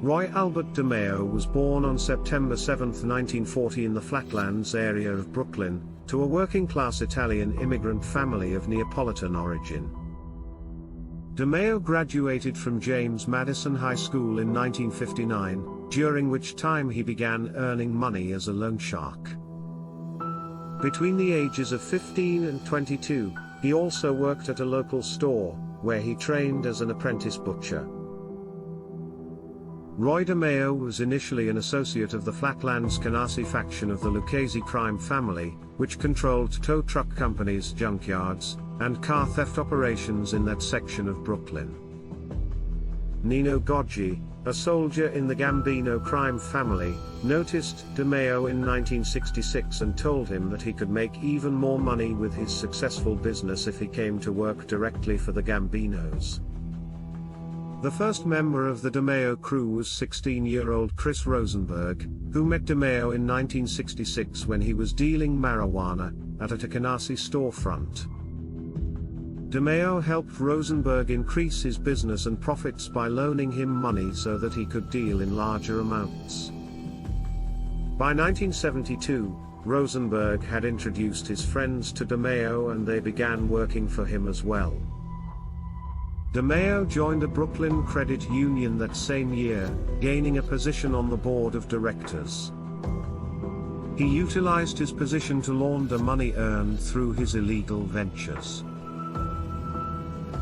Roy Albert DeMeo was born on September 7, 1940 in the Flatlands area of Brooklyn, to a working-class Italian immigrant family of Neapolitan origin. DeMeo graduated from James Madison High School in 1959, during which time he began earning money as a loan shark. Between the ages of 15 and 22, he also worked at a local store, where he trained as an apprentice butcher. Roy DeMeo was initially an associate of the Flatlands Canarsie faction of the Lucchese crime family, which controlled tow truck companies, junkyards, and car theft operations in that section of Brooklyn. Nino Goggi, a soldier in the Gambino crime family, noticed DeMeo in 1966 and told him that he could make even more money with his successful business if he came to work directly for the Gambinos. The first member of the DeMeo crew was 16-year-old Chris Rosenberg, who met DeMeo in 1966 when he was dealing marijuana at a Canarsie storefront. DeMeo helped Rosenberg increase his business and profits by loaning him money so that he could deal in larger amounts. By 1972, Rosenberg had introduced his friends to DeMeo and they began working for him as well. DeMeo joined a Brooklyn credit union that same year, gaining a position on the board of directors. He utilized his position to launder money earned through his illegal ventures.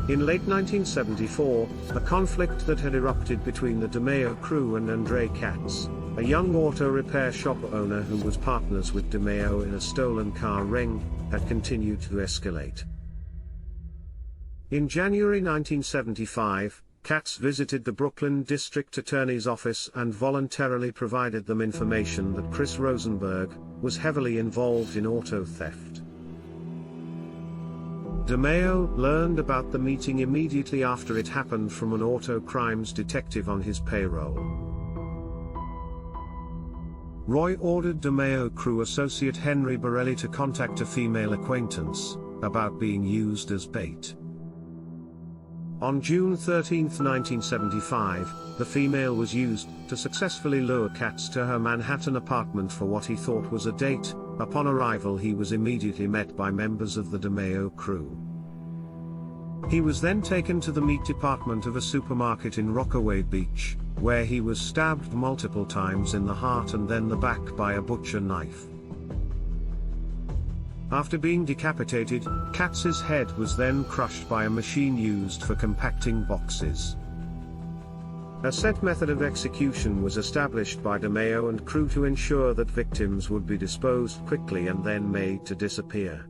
In late 1974, a conflict that had erupted between the DeMeo crew and Andre Katz, a young auto repair shop owner who was partners with DeMeo in a stolen car ring, had continued to escalate. In January 1975, Katz visited the Brooklyn District Attorney's office and voluntarily provided them information that Chris Rosenberg was heavily involved in auto theft. DeMeo learned about the meeting immediately after it happened from an auto crimes detective on his payroll. Roy ordered DeMeo crew associate Henry Borelli to contact a female acquaintance about being used as bait. On June 13, 1975, the female was used to successfully lure Katz to her Manhattan apartment for what he thought was a date. Upon arrival, he was immediately met by members of the DeMeo crew. He was then taken to the meat department of a supermarket in Rockaway Beach, where he was stabbed multiple times in the heart and then the back by a butcher knife. After being decapitated, Katz's head was then crushed by a machine used for compacting boxes. A set method of execution was established by DeMeo and crew to ensure that victims would be disposed quickly and then made to disappear.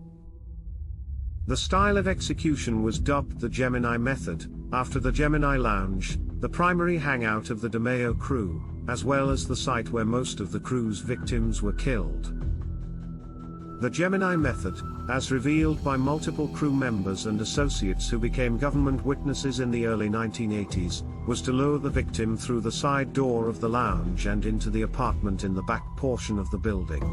The style of execution was dubbed the Gemini method, after the Gemini Lounge, the primary hangout of the DeMeo crew, as well as the site where most of the crew's victims were killed. The Gemini method, as revealed by multiple crew members and associates who became government witnesses in the early 1980s, was to lure the victim through the side door of the lounge and into the apartment in the back portion of the building.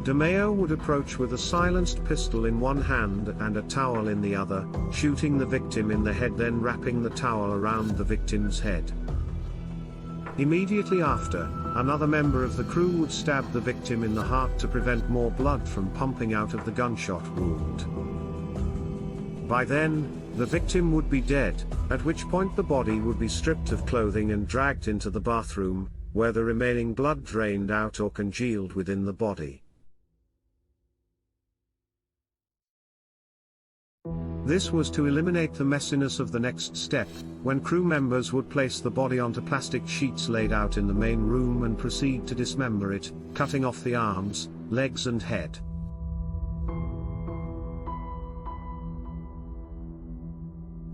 DeMeo would approach with a silenced pistol in one hand and a towel in the other, shooting the victim in the head, then wrapping the towel around the victim's head. Immediately after, another member of the crew would stab the victim in the heart to prevent more blood from pumping out of the gunshot wound. By then, the victim would be dead, at which point the body would be stripped of clothing and dragged into the bathroom, where the remaining blood drained out or congealed within the body. This was to eliminate the messiness of the next step, when crew members would place the body onto plastic sheets laid out in the main room and proceed to dismember it, cutting off the arms, legs and head.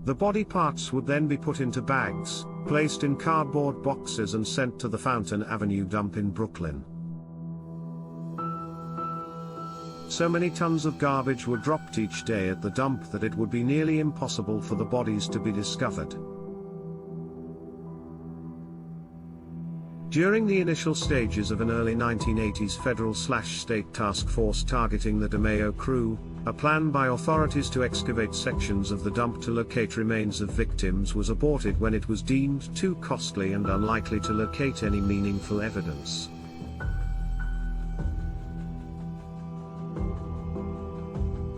The body parts would then be put into bags, placed in cardboard boxes and sent to the Fountain Avenue dump in Brooklyn. So many tons of garbage were dropped each day at the dump that it would be nearly impossible for the bodies to be discovered. During the initial stages of an early 1980s federal/state task force targeting the DeMeo crew, a plan by authorities to excavate sections of the dump to locate remains of victims was aborted when it was deemed too costly and unlikely to locate any meaningful evidence.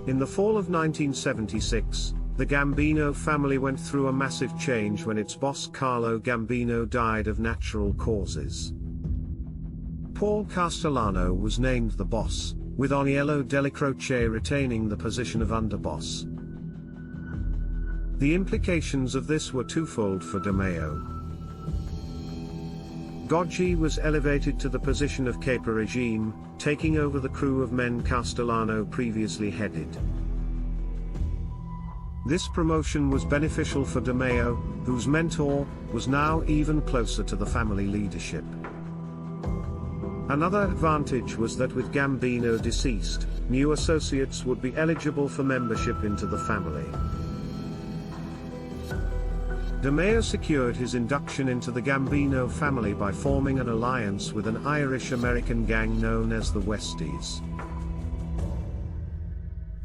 In the fall of 1976, the Gambino family went through a massive change when its boss Carlo Gambino died of natural causes. Paul Castellano was named the boss, with Aniello Dellicroce retaining the position of underboss. The implications of this were twofold for DeMeo. Goggi was elevated to the position of capo regime, taking over the crew of men Castellano previously headed. This promotion was beneficial for DeMeo, whose mentor was now even closer to the family leadership. Another advantage was that with Gambino deceased, new associates would be eligible for membership into the family. DeMeo secured his induction into the Gambino family by forming an alliance with an Irish-American gang known as the Westies.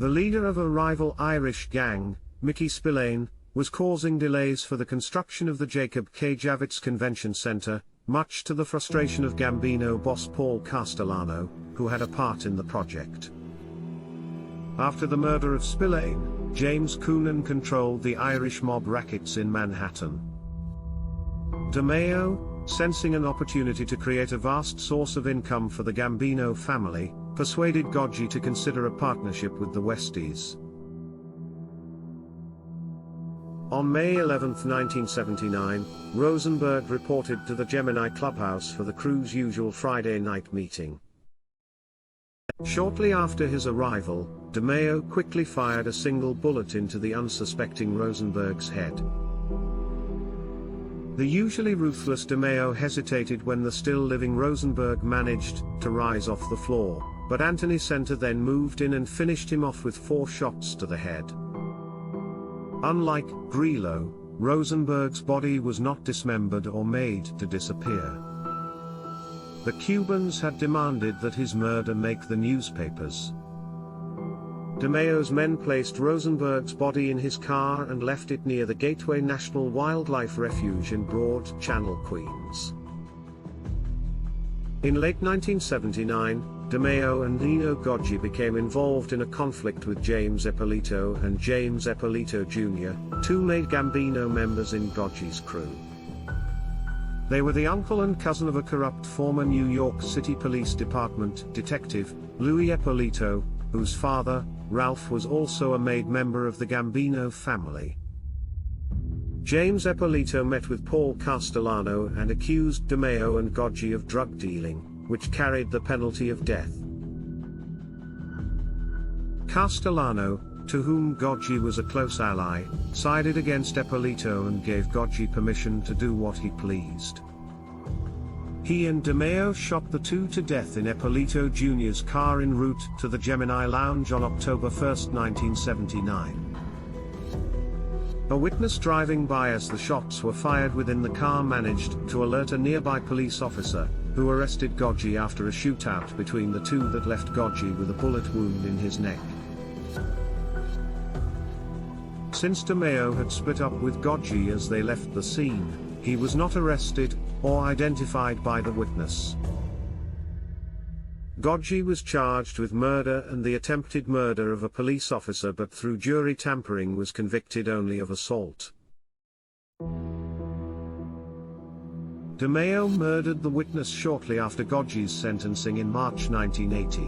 The leader of a rival Irish gang, Mickey Spillane, was causing delays for the construction of the Jacob K. Javits Convention Center, much to the frustration of Gambino boss Paul Castellano, who had a part in the project. After the murder of Spillane, James Coonan controlled the Irish mob rackets in Manhattan. DeMeo, sensing an opportunity to create a vast source of income for the Gambino family, persuaded Goggi to consider a partnership with the Westies. On May 11, 1979, Rosenberg reported to the Gemini clubhouse for the crew's usual Friday night meeting. Shortly after his arrival, DeMeo quickly fired a single bullet into the unsuspecting Rosenberg's head. The usually ruthless DeMeo hesitated when the still-living Rosenberg managed to rise off the floor, but Anthony Center then moved in and finished him off with 4 shots to the head. Unlike Grillo, Rosenberg's body was not dismembered or made to disappear. The Cubans had demanded that his murder make the newspapers. DeMeo's men placed Rosenberg's body in his car and left it near the Gateway National Wildlife Refuge in Broad Channel, Queens. In late 1979, DeMeo and Nino Goggi became involved in a conflict with James Ippolito and James Ippolito Jr., 2 made Gambino members in Goggi's crew. They were the uncle and cousin of a corrupt former New York City Police Department detective, Louis Ippolito, whose father, Ralph, was also a made member of the Gambino family. James Ippolito met with Paul Castellano and accused DeMeo and Goggi of drug dealing, which carried the penalty of death. Castellano, to whom Goggi was a close ally, sided against Ippolito and gave Goggi permission to do what he pleased. He and DeMeo shot the 2 to death in Ippolito Jr.'s car en route to the Gemini Lounge on October 1, 1979. A witness driving by as the shots were fired within the car managed to alert a nearby police officer, who arrested Goggi after a shootout between the 2 that left Goggi with a bullet wound in his neck. Since DeMeo had split up with Goggi as they left the scene, he was not arrested or identified by the witness. Goggi was charged with murder and the attempted murder of a police officer, but through jury tampering was convicted only of assault. DeMeo murdered the witness shortly after Goggi's sentencing in March 1980.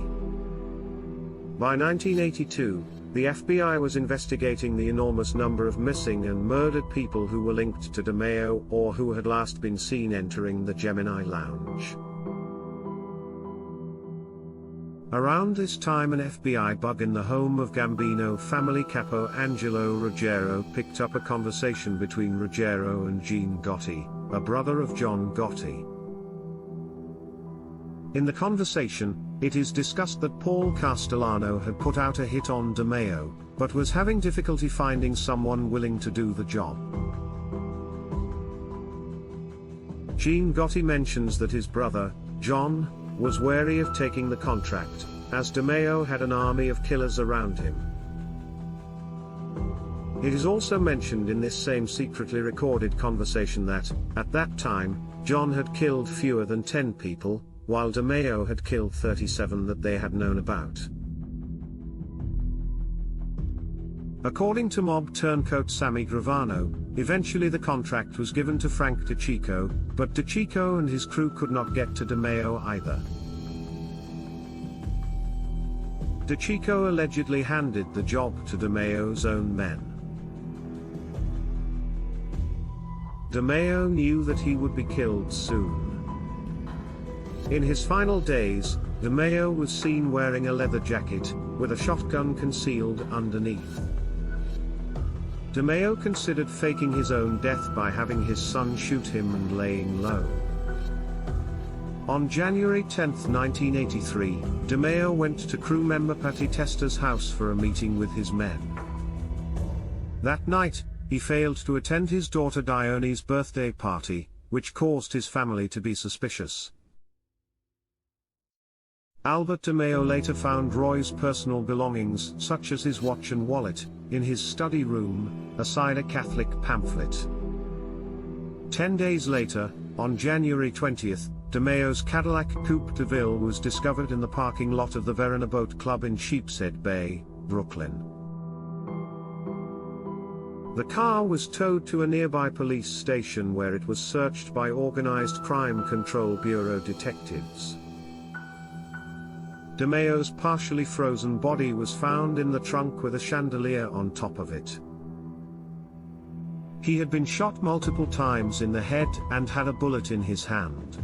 By 1982, the FBI was investigating the enormous number of missing and murdered people who were linked to DeMeo or who had last been seen entering the Gemini Lounge. Around this time, an FBI bug in the home of Gambino family capo Angelo Ruggiero picked up a conversation between Ruggiero and Gene Gotti, a brother of John Gotti. In the conversation, it is discussed that Paul Castellano had put out a hit on DeMeo, but was having difficulty finding someone willing to do the job. Gene Gotti mentions that his brother, John, was wary of taking the contract, as DeMeo had an army of killers around him. It is also mentioned in this same secretly recorded conversation that, at that time, John had killed fewer than 10 people, while DeMeo had killed 37 that they had known about. According to mob turncoat Sammy Gravano, eventually the contract was given to Frank DeCicco, but DeCicco and his crew could not get to DeMeo either. DeCicco allegedly handed the job to DeMeo's own men. DeMeo knew that he would be killed soon. In his final days, DeMeo was seen wearing a leather jacket, with a shotgun concealed underneath. DeMeo considered faking his own death by having his son shoot him and laying low. On January 10, 1983, DeMeo went to crew member Patty Tester's house for a meeting with his men. That night, he failed to attend his daughter Dione's birthday party, which caused his family to be suspicious. Albert DeMeo later found Roy's personal belongings, such as his watch and wallet, in his study room, aside a Catholic pamphlet. 10 days later, on January 20, DeMeo's Cadillac Coupe de Ville was discovered in the parking lot of the Verona Boat Club in Sheepshead Bay, Brooklyn. The car was towed to a nearby police station where it was searched by Organized Crime Control Bureau detectives. DeMeo's partially frozen body was found in the trunk with a chandelier on top of it. He had been shot multiple times in the head and had a bullet in his hand.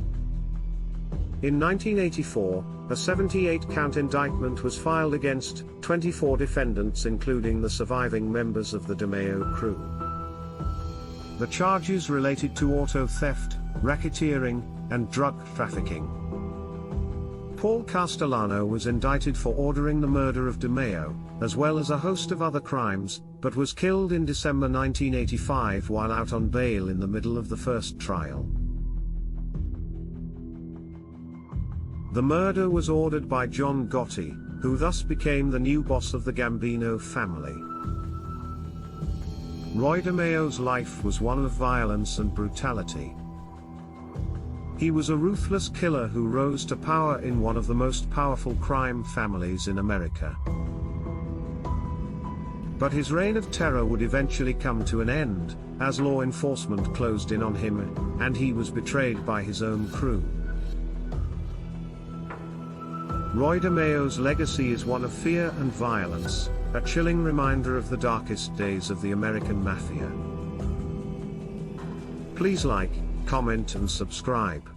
In 1984, a 78-count indictment was filed against 24 defendants, including the surviving members of the DeMeo crew. The charges related to auto theft, racketeering, and drug trafficking. Paul Castellano was indicted for ordering the murder of DeMeo, as well as a host of other crimes, but was killed in December 1985 while out on bail in the middle of the first trial. The murder was ordered by John Gotti, who thus became the new boss of the Gambino family. Roy DeMeo's life was one of violence and brutality. He was a ruthless killer who rose to power in one of the most powerful crime families in America. But his reign of terror would eventually come to an end, as law enforcement closed in on him, and he was betrayed by his own crew. Roy DeMeo's legacy is one of fear and violence, a chilling reminder of the darkest days of the American Mafia. Please like, comment and subscribe.